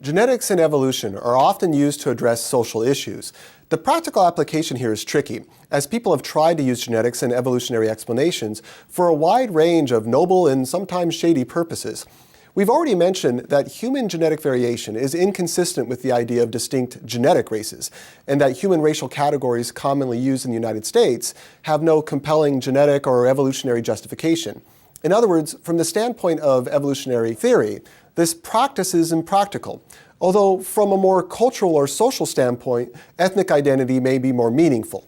Genetics and evolution are often used to address social issues. The practical application here is tricky, as people have tried to use genetics and evolutionary explanations for a wide range of noble and sometimes shady purposes. We've already mentioned that human genetic variation is inconsistent with the idea of distinct genetic races, and that human racial categories commonly used in the United States have no compelling genetic or evolutionary justification. In other words, from the standpoint of evolutionary theory, this practice is impractical, although from a more cultural or social standpoint, ethnic identity may be more meaningful.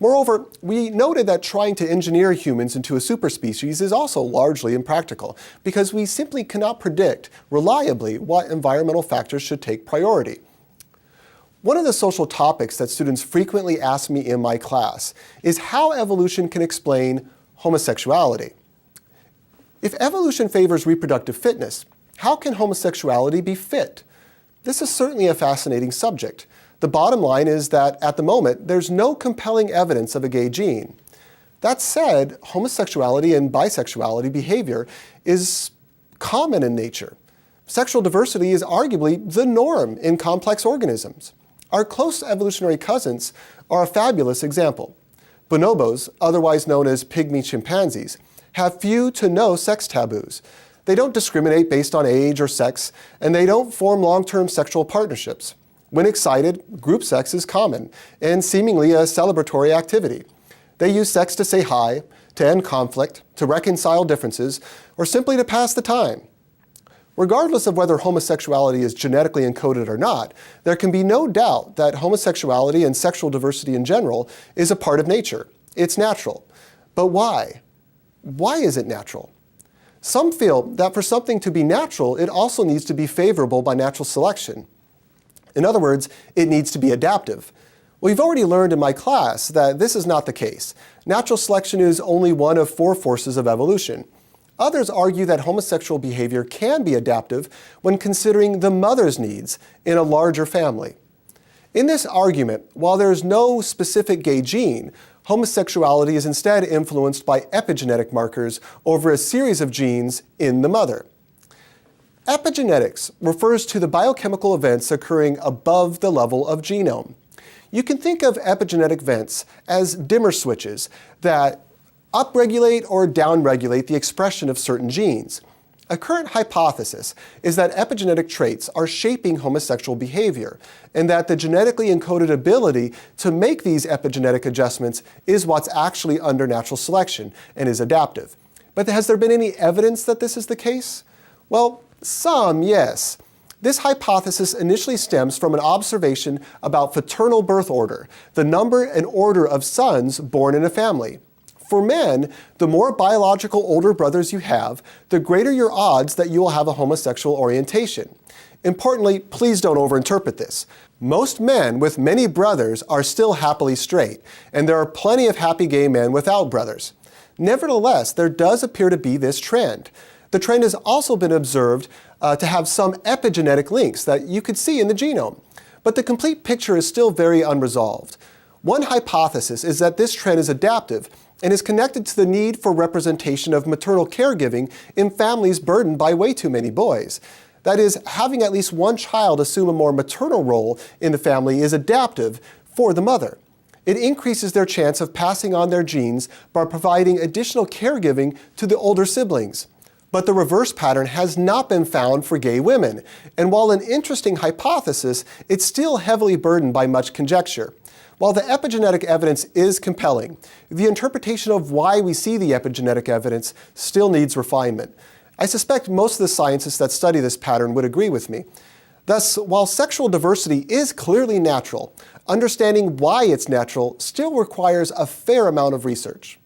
Moreover, we noted that trying to engineer humans into a superspecies is also largely impractical, because we simply cannot predict reliably what environmental factors should take priority. One of the social topics that students frequently ask me in my class is how evolution can explain homosexuality. If evolution favors reproductive fitness, how can homosexuality be fit? This is certainly a fascinating subject. The bottom line is that, at the moment, there's no compelling evidence of a gay gene. That said, homosexuality and bisexuality behavior is common in nature. Sexual diversity is arguably the norm in complex organisms. Our close evolutionary cousins are a fabulous example. Bonobos, otherwise known as pygmy chimpanzees, have few to no sex taboos. They don't discriminate based on age or sex, and they don't form long-term sexual partnerships. When excited, group sex is common and seemingly a celebratory activity. They use sex to say hi, to end conflict, to reconcile differences, or simply to pass the time. Regardless of whether homosexuality is genetically encoded or not, there can be no doubt that homosexuality and sexual diversity in general is a part of nature. It's natural. But why? Why is it natural? Some feel that for something to be natural, it also needs to be favorable by natural selection. In other words, it needs to be adaptive. We've already learned in my class that this is not the case. Natural selection is only one of 4 forces of evolution. Others argue that homosexual behavior can be adaptive when considering the mother's needs in a larger family. In this argument, while there is no specific gay gene, homosexuality is instead influenced by epigenetic markers over a series of genes in the mother. Epigenetics refers to the biochemical events occurring above the level of genome. You can think of epigenetic events as dimmer switches that upregulate or downregulate the expression of certain genes. A current hypothesis is that epigenetic traits are shaping homosexual behavior, and that the genetically encoded ability to make these epigenetic adjustments is what's actually under natural selection and is adaptive. But has there been any evidence that this is the case? Well, some, yes. This hypothesis initially stems from an observation about fraternal birth order, the number and order of sons born in a family. For men, the more biological older brothers you have, the greater your odds that you will have a homosexual orientation. Importantly, please don't overinterpret this. Most men with many brothers are still happily straight, and there are plenty of happy gay men without brothers. Nevertheless, there does appear to be this trend. The trend has also been observed to have some epigenetic links that you could see in the genome. But the complete picture is still very unresolved. One hypothesis is that this trend is adaptive and is connected to the need for representation of maternal caregiving in families burdened by way too many boys. That is, having at least one child assume a more maternal role in the family is adaptive for the mother. It increases their chance of passing on their genes by providing additional caregiving to the older siblings. But the reverse pattern has not been found for gay women, and while an interesting hypothesis, it's still heavily burdened by much conjecture. While the epigenetic evidence is compelling, the interpretation of why we see the epigenetic evidence still needs refinement. I suspect most of the scientists that study this pattern would agree with me. Thus, while sexual diversity is clearly natural, understanding why it's natural still requires a fair amount of research.